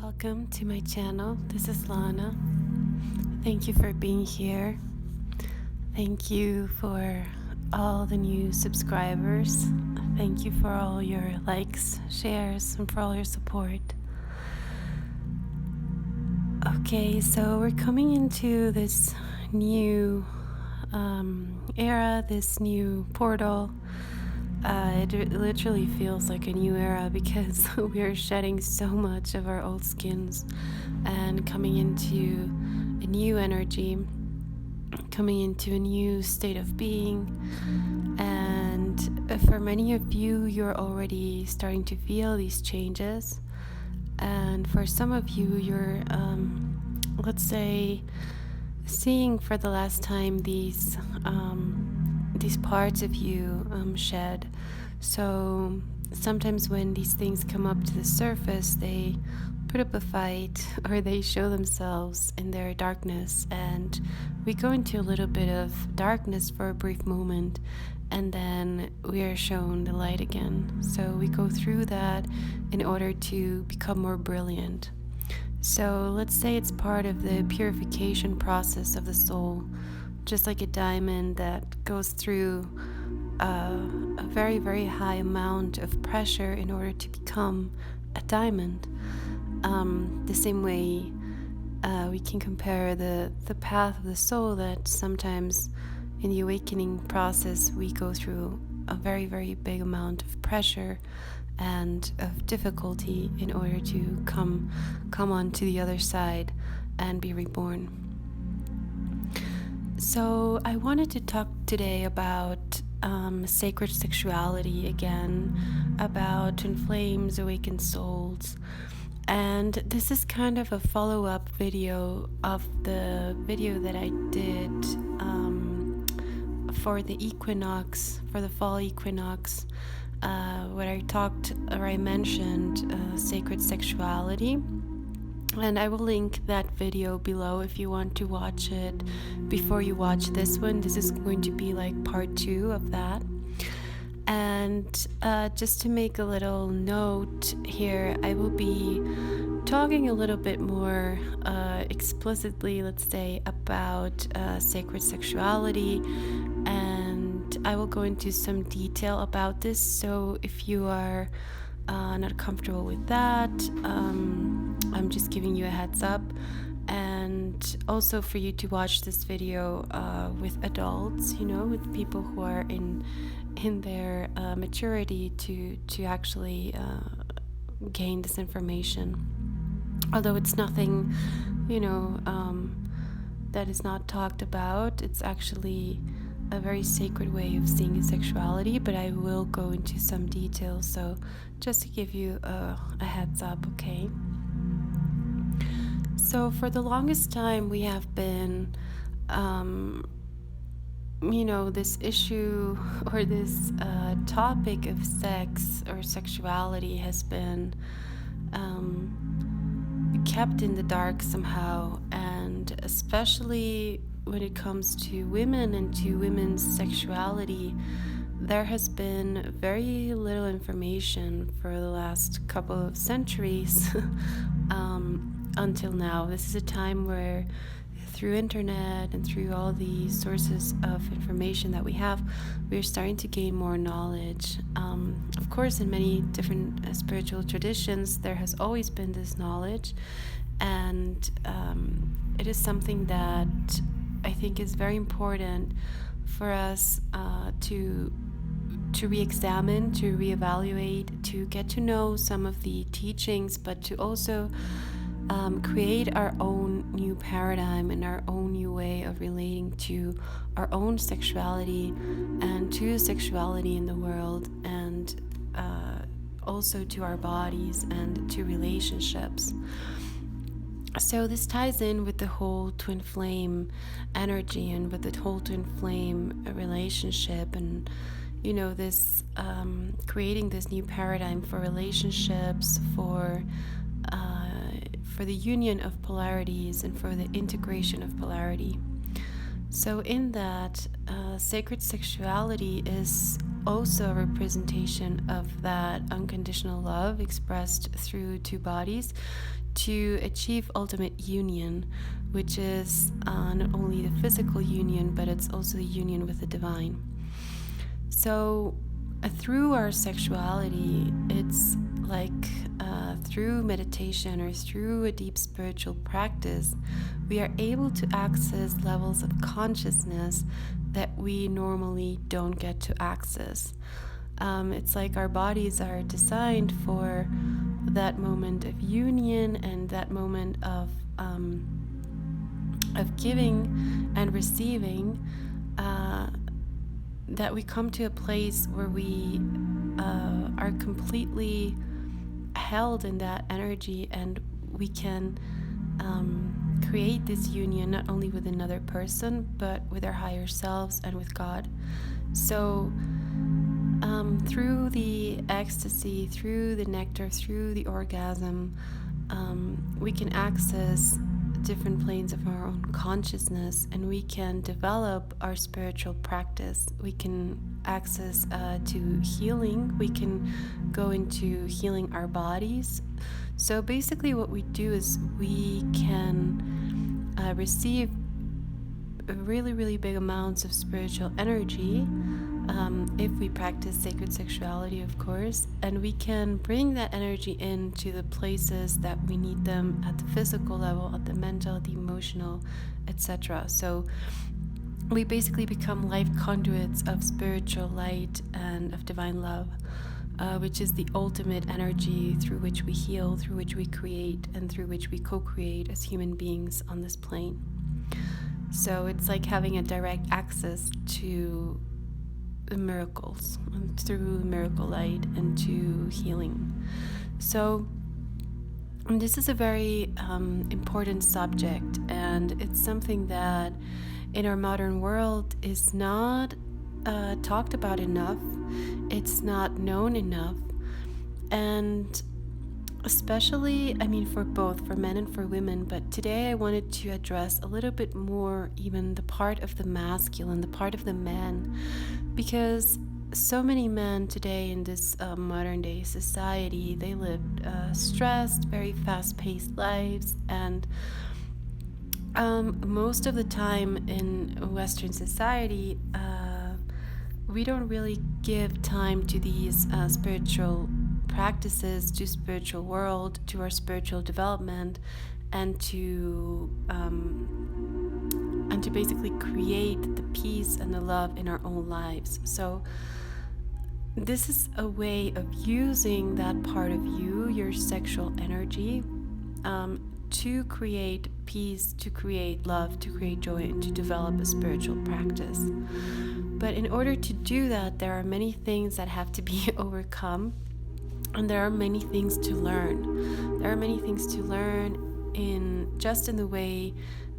Welcome to my channel. This is Lana. Thank you for being here. Thank you for all the new subscribers. Thank you for all your likes, shares, and for all your support. Okay, so we're coming into this new era, this new portal. It literally feels like a new era because we are shedding so much of our old skins and coming into a new energy, coming into a new state of being. And for many of you, you're already starting to feel these changes. And for some of you, you're, let's say, seeing for the last time these parts of you shed. So sometimes when these things come up to the surface, they put up a fight or they show themselves in their darkness, and we go into a little bit of darkness for a brief moment, and then we are shown the light again. So we go through that in order to become more brilliant. So let's say it's part of the purification process of the soul, just like a diamond that goes through a very, very high amount of pressure in order to become a diamond. The same way we can compare the path of the soul, that sometimes in the awakening process we go through a very, very big amount of pressure and of difficulty in order to come on to the other side and be reborn. So I wanted to talk today about sacred sexuality again, about twin flames, awakened souls. And this is kind of a follow-up video of the video that I did for the equinox, for the fall equinox, where I mentioned sacred sexuality. And I will link that video below if you want to watch it before you watch this one. This is going to be like part 2 of that. And just to make a little note here, I will be talking a little bit more explicitly, let's say, about sacred sexuality. And I will go into some detail about this. So if you are not comfortable with that, I'm just giving you a heads up. And also for you to watch this video with adults, with people who are in their maturity to actually gain this information. Although it's nothing that is not talked about, it's actually a very sacred way of seeing sexuality, but I will go into some details, so just to give you a heads up, okay? So for the longest time we have been this issue or this topic of sex or sexuality has been kept in the dark somehow, and especially when it comes to women and to women's sexuality, there has been very little information for the last couple of centuries until now. This is a time where through internet and through all the sources of information that we have, we're starting to gain more knowledge. Of course, in many different spiritual traditions, there has always been this knowledge, and it is something that I think is very important for us to re-examine, to reevaluate, to get to know some of the teachings, but to also create our own new paradigm and our own new way of relating to our own sexuality and to sexuality in the world, and also to our bodies and to relationships. So this ties in with the whole twin flame energy and with the whole twin flame relationship, and this creating this new paradigm for relationships, for the union of polarities and for the integration of polarity. So in that, sacred sexuality is also a representation of that unconditional love expressed through two bodies to achieve ultimate union, which is not only the physical union, but it's also the union with the divine. So, through our sexuality, it's like through meditation or through a deep spiritual practice, we are able to access levels of consciousness that we normally don't get to access. It's like our bodies are designed for that moment of union and that moment of giving and receiving. That we come to a place where we are completely held in that energy, and we can create this union not only with another person, but with our higher selves and with God. So through the ecstasy, through the nectar, through the orgasm, we can access different planes of our own consciousness, and we can develop our spiritual practice. We can access to healing. We can go into healing our bodies. So basically what we do is we can receive really, really big amounts of spiritual energy if we practice sacred sexuality, of course, and we can bring that energy into the places that we need them at the physical level, at the mental, the emotional, etc. So we basically become life conduits of spiritual light and of divine love, which is the ultimate energy through which we heal, through which we create, and through which we co-create as human beings on this plane. So it's like having a direct access to miracles through miracle light and to healing. So this is a very important subject, and it's something that in our modern world is not talked about enough. It's not known enough, and especially, I mean, for both, for men and for women. But today I wanted to address a little bit more even the part of the masculine, the part of the man, because so many men today in this modern day society, they live stressed, very fast-paced lives, and most of the time in Western society, we don't really give time to these spiritual practices, to spiritual world, to our spiritual development, and to basically create the peace and the love in our own lives. So this is a way of using that part of you, your sexual energy, to create peace, to create love, to create joy, and to develop a spiritual practice. But in order to do that, there are many things that have to be overcome, and there are many things to learn. There are many things to learn in the way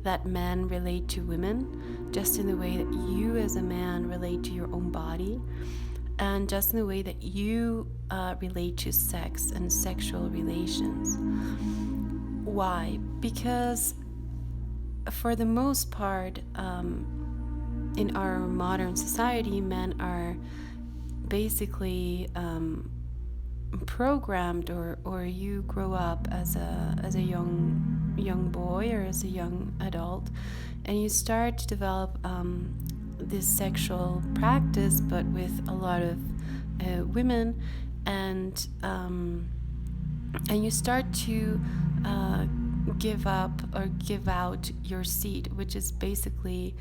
that men relate to women, just in the way that you as a man relate to your own body, and just in the way that you relate to sex and sexual relations. Why? Because for the most part, in our modern society, men are basically programmed, or you grow up as a young boy or as a young adult, and you start to develop this sexual practice, but with a lot of women, and you start to give up or give out your seed, which is basically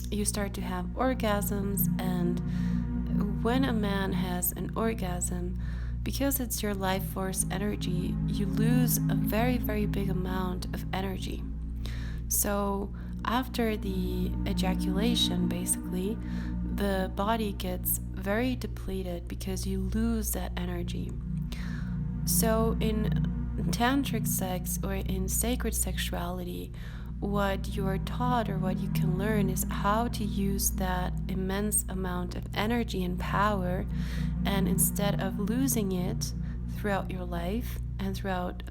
you start to have orgasms. And when a man has an orgasm, because it's your life force energy, you lose a very, very big amount of energy. So after the ejaculation, basically, the body gets very depleted because you lose that energy. So in Tantric sex or in sacred sexuality, what you are taught or what you can learn is how to use that immense amount of energy and power, and instead of losing it throughout your life, and throughout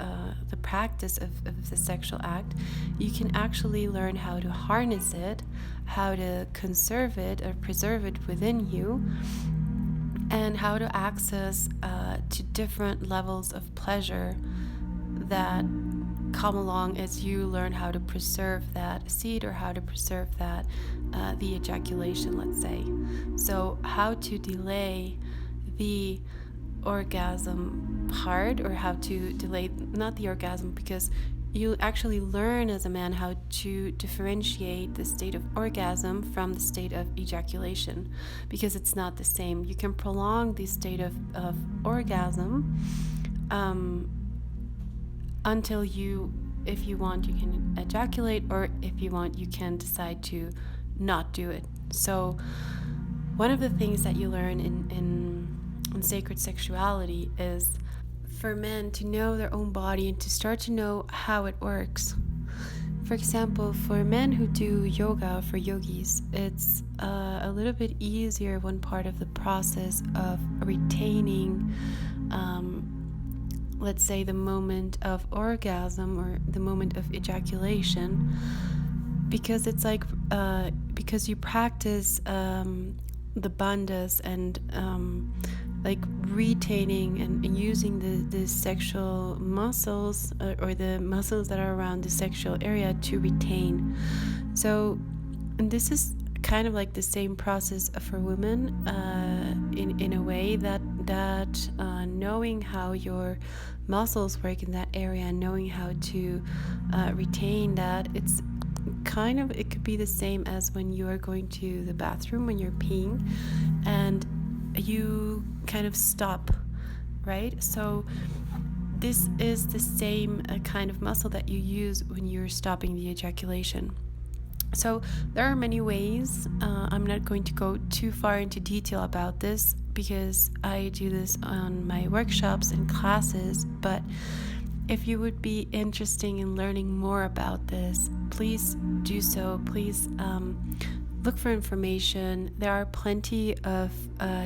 the practice of the sexual act, you can actually learn how to harness it, how to conserve it or preserve it within you, and how to access to different levels of pleasure that come along as you learn how to preserve that seed, or how to preserve that the ejaculation, let's say. So how to delay the orgasm part, or how to delay, not the orgasm, because you actually learn as a man how to differentiate the state of orgasm from the state of ejaculation, because it's not the same. You can prolong the state of orgasm until you, if you want, you can ejaculate, or if you want, you can decide to not do it. So one of the things that you learn in sacred sexuality is for men to know their own body and to start to know how it works. For example, for men who do yoga, for yogis, it's a little bit easier when part of the process of retaining, let's say, the moment of orgasm or the moment of ejaculation, because it's like, because you practice the bandhas and like retaining and using the sexual muscles, or the muscles that are around the sexual area to retain. So, and this is kind of like the same process for women, in a way that knowing how your muscles work in that area and knowing how to retain that, it's kind of, it could be the same as when you are going to the bathroom, when you're peeing and you kind of stop, right? So this is the same kind of muscle that you use when you're stopping the ejaculation. So there are many ways. I'm not going to go too far into detail about this because I do this on my workshops and classes, but if you would be interested in learning more about this, please do so. Please look for information. There are plenty of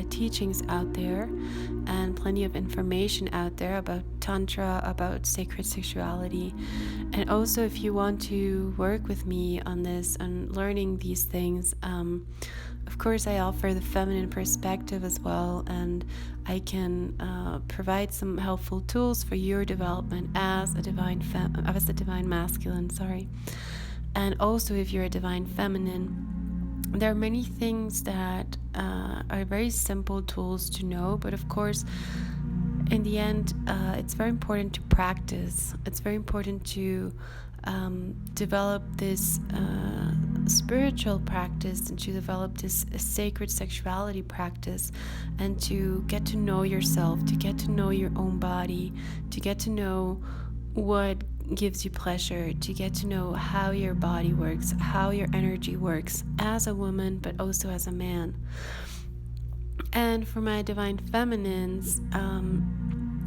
teachings out there and plenty of information out there about Tantra, about sacred sexuality. And also, if you want to work with me on this and learning these things, of course, I offer the feminine perspective as well, and I can provide some helpful tools for your development as a divine masculine. And also, if you're a divine feminine, there are many things that are very simple tools to know, but of course, in the end, it's very important to practice. It's very important to develop this spiritual practice and to develop this sacred sexuality practice, and to get to know yourself, to get to know your own body, to get to know what gives you pleasure, to get to know how your body works, how your energy works as a woman, but also as a man. And for my divine feminines,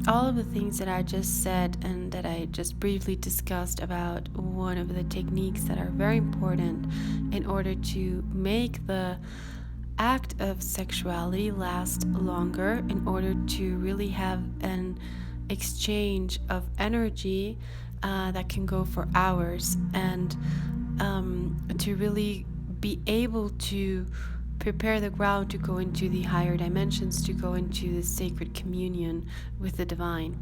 all of the things that I just said and that I just briefly discussed about one of the techniques that are very important in order to make the act of sexuality last longer, in order to really have an exchange of energy that can go for hours, and to really be able to prepare the ground to go into the higher dimensions, to go into the sacred communion with the divine.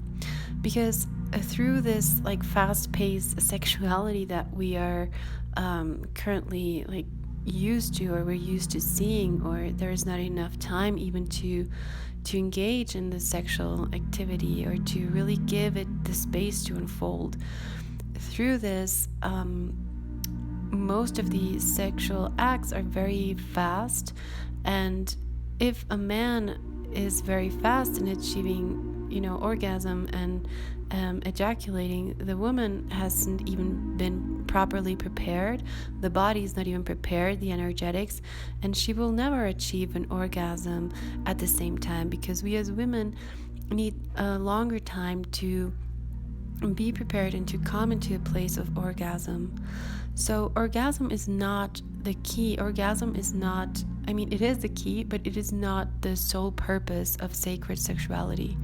Because through this like fast-paced sexuality that we are currently like used to, or we're used to seeing, or there's not enough time even to engage in the sexual activity, or to really give it the space to unfold. Through this, most of the sexual acts are very fast, and if a man is very fast in achieving, orgasm and ejaculating, the woman hasn't even been properly prepared. The body is not even prepared, the energetics, and she will never achieve an orgasm at the same time, because we as women need a longer time to be prepared and to come into a place of orgasm. So orgasm is not the key. Orgasm is not I mean, it is the key, but it is not the sole purpose of sacred sexuality.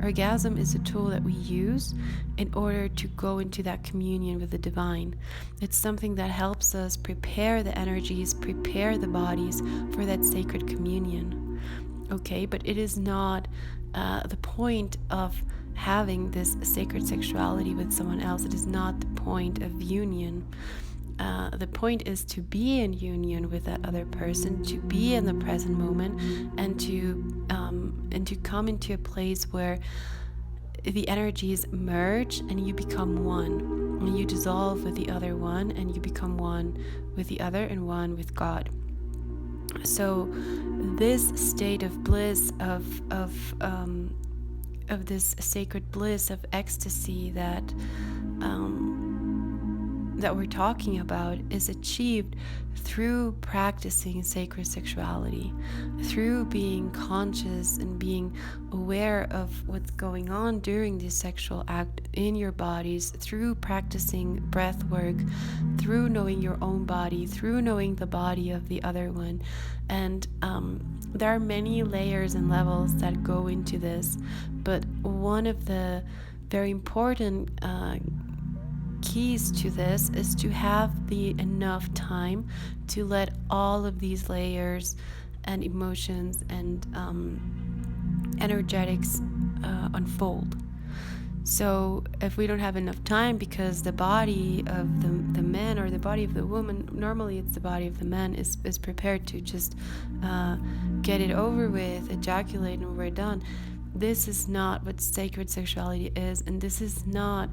Orgasm is a tool that we use in order to go into that communion with the divine. It's something that helps us prepare the energies, prepare the bodies for that sacred communion. Okay, but it is not the point of having this sacred sexuality with someone else. It is not the point of union. The point is to be in union with that other person, to be in the present moment, and to come into a place where the energies merge and you become one, and you dissolve with the other one, and you become one with the other and one with God. So this state of bliss, of this sacred bliss of ecstasy that we're talking about is achieved through practicing sacred sexuality, through being conscious and being aware of what's going on during the sexual act in your bodies, through practicing breath work, through knowing your own body, through knowing the body of the other one. And there are many layers and levels that go into this, but one of the very important keys to this is to have the enough time to let all of these layers and emotions and energetics unfold. So if we don't have enough time, because the body of the man or the body of the woman, normally it's the body of the man, is prepared to just get it over with, ejaculate, and we're done. This is not what sacred sexuality is, and this is not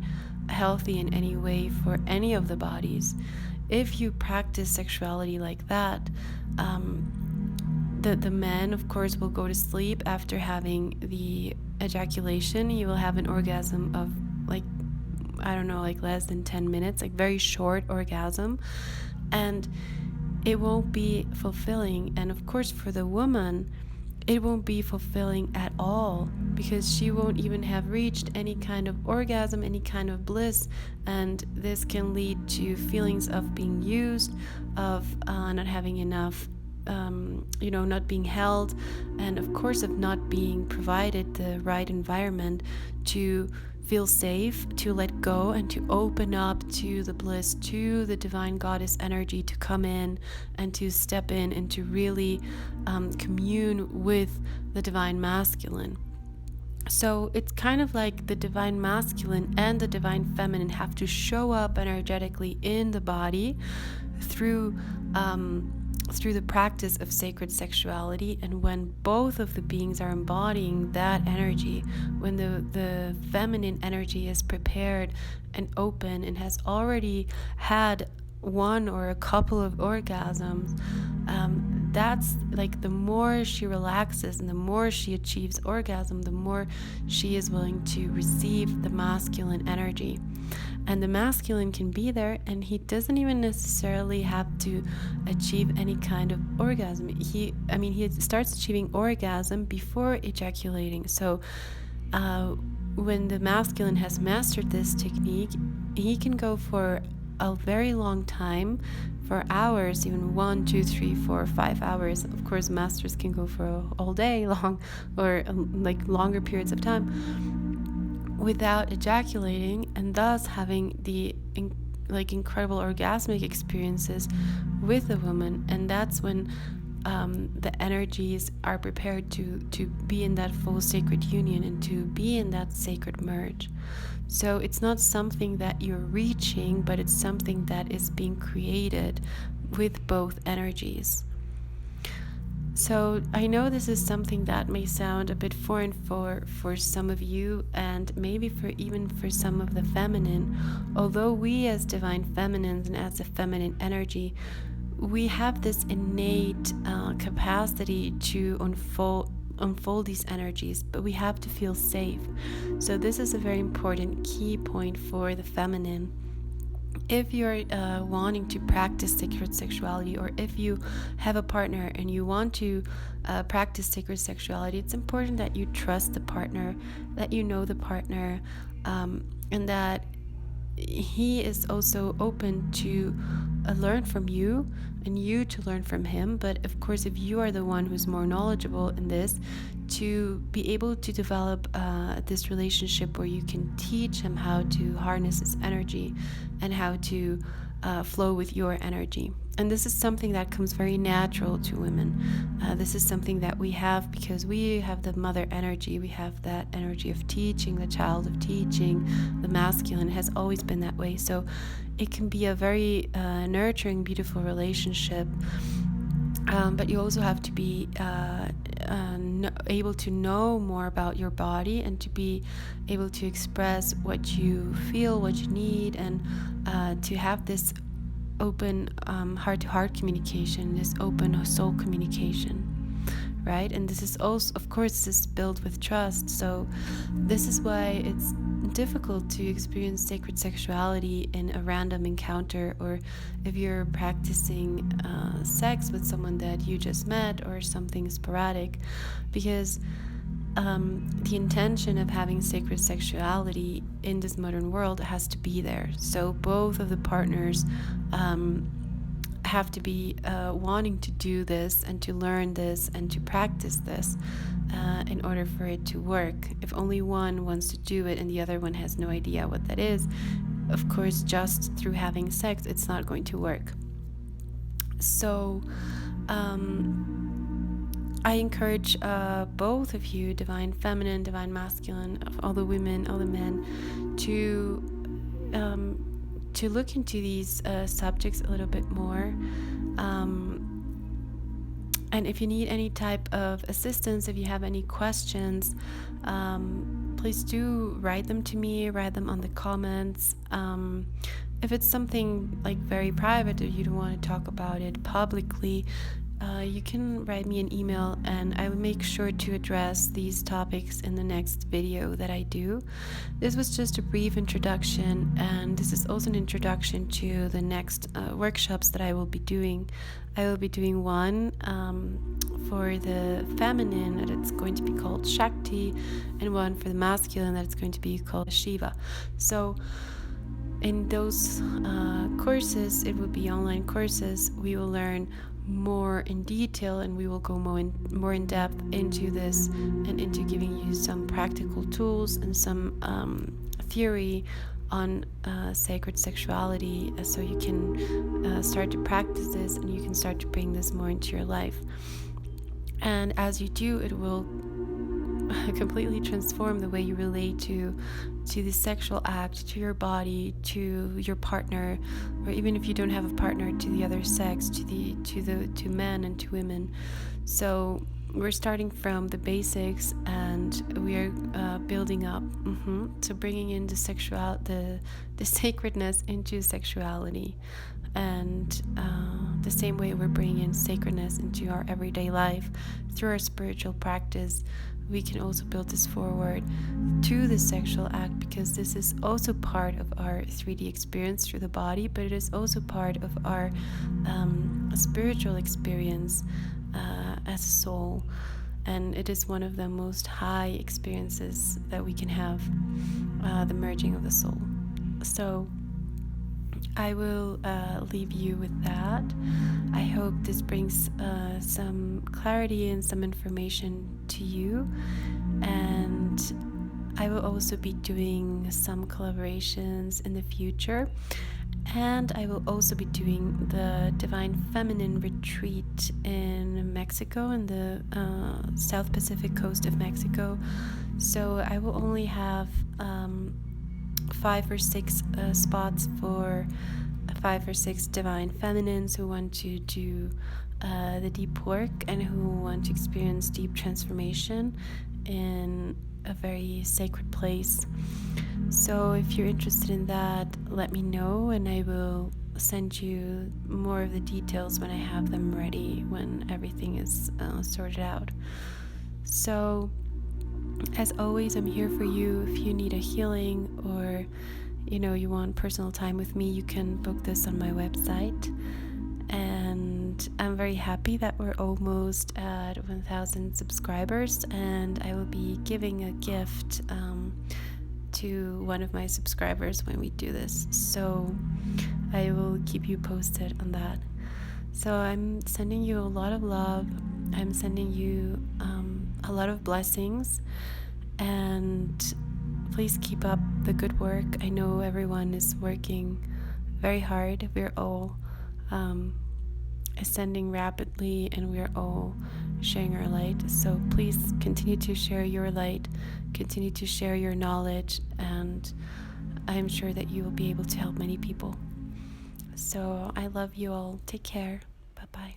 healthy in any way for any of the bodies. If you practice sexuality like that, the man, of course, will go to sleep after having the ejaculation. He will have an orgasm of like less than 10 minutes, like very short orgasm, and it won't be fulfilling. And of course, for the woman, it won't be fulfilling at all, because she won't even have reached any kind of orgasm, any kind of bliss, and this can lead to feelings of being used, of not having enough, not being held, and of course of not being provided the right environment to feel safe, to let go, and to open up to the bliss, to the divine goddess energy to come in and to step in and to really commune with the divine masculine. So it's kind of like the divine masculine and the divine feminine have to show up energetically in the body through the practice of sacred sexuality. And when both of the beings are embodying that energy, when the feminine energy is prepared and open and has already had one or a couple of orgasms, that's like the more she relaxes and the more she achieves orgasm, the more she is willing to receive the masculine energy. And the masculine can be there, and he doesn't even necessarily have to achieve any kind of orgasm. He starts achieving orgasm before ejaculating. So when the masculine has mastered this technique, he can go for a very long time, for hours, even 1, 2, 3, 4, 5 hours. Of course, masters can go for all day long, or like longer periods of time, without ejaculating, and thus having the incredible orgasmic experiences with a woman. And that's when the energies are prepared to be in that full sacred union and to be in that sacred merge. So it's not something that you're reaching, but it's something that is being created with both energies. So I know this is something that may sound a bit foreign for some of you, and maybe even for some of the feminine. Although we as divine feminines and as a feminine energy, we have this innate capacity to unfold these energies, but we have to feel safe. So this is a very important key point for the feminine. If you're wanting to practice sacred sexuality, or if you have a partner and you want to practice sacred sexuality, it's important that you trust the partner, that you know the partner, and that he is also open to learn from you and you to learn from him. But of course, if you are the one who's more knowledgeable in this, to be able to develop this relationship where you can teach him how to harness his energy and how to flow with your energy. And this is something that comes very natural to women. This is something that we have because we have the mother energy. We have that energy of teaching, the child of teaching. The masculine has always been that way. So it can be a very nurturing, beautiful relationship. But you also have to be able to know more about your body and to be able to express what you feel, what you need, and to have this open heart-to-heart communication, this open soul communication, right? And this is also, of course, this is built with trust. So this is why it's difficult to experience sacred sexuality in a random encounter, or if you're practicing sex with someone that you just met or something sporadic, because the intention of having sacred sexuality in this modern world has to be there. So both of the partners have to be wanting to do this and to learn this and to practice this in order for it to work. If only one wants to do it and the other one has no idea what that is, of course, just through having sex, it's not going to work. So I encourage both of you, divine feminine, divine masculine, all the women, all the men, to look into these subjects a little bit more. And if you need any type of assistance, if you have any questions, please do write them to me, write them on the comments. If it's something like very private or you don't want to talk about it publicly, you can write me an email and I will make sure to address these topics in the next video that I do. This was just a brief introduction, and this is also an introduction to the next workshops that I will be doing. I will be doing one for the feminine that it's going to be called Shakti, and one for the masculine that it's going to be called Shiva. So in those courses, it will be online courses, we will learn more in detail and we will go more in depth into this and into giving you some practical tools and some theory on sacred sexuality, so you can start to practice this and you can start to bring this more into your life. And as you do, it will completely transform the way you relate to the sexual act, to your body, to your partner, or even if you don't have a partner, to the other sex, to men and to women. So we're starting from the basics and we are building up, so bringing in the sacredness into sexuality. And the same way we're bringing in sacredness into our everyday life through our spiritual practice, we can also build this forward to the sexual act, because this is also part of our 3D experience through the body, but it is also part of our spiritual experience as a soul. And it is one of the most high experiences that we can have, the merging of the soul. So I will leave you with that. I hope this brings some clarity and some information to you. And I will also be doing some collaborations in the future. And I will also be doing the Divine Feminine Retreat in Mexico, in the South Pacific coast of Mexico. So I will only have 5 or 6 spots for 5 or 6 divine feminines who want to do the deep work and who want to experience deep transformation in a very sacred place. So if you're interested in that, let me know and I will send you more of the details when I have them ready, when everything is sorted out. So as always, I'm here for you. If you need a healing or you want personal time with me, you can book this on my website. And I'm very happy that we're almost at 1,000 subscribers, and I will be giving a gift to one of my subscribers when we do this. So I will keep you posted on that. So I'm sending you a lot of love. I'm sending you a lot of blessings. And please keep up the good work. I know everyone is working very hard. We're all ascending rapidly, and we're all sharing our light. So please continue to share your light, continue to share your knowledge, and I'm sure that you will be able to help many people. So I love you all. Take care. Bye-bye.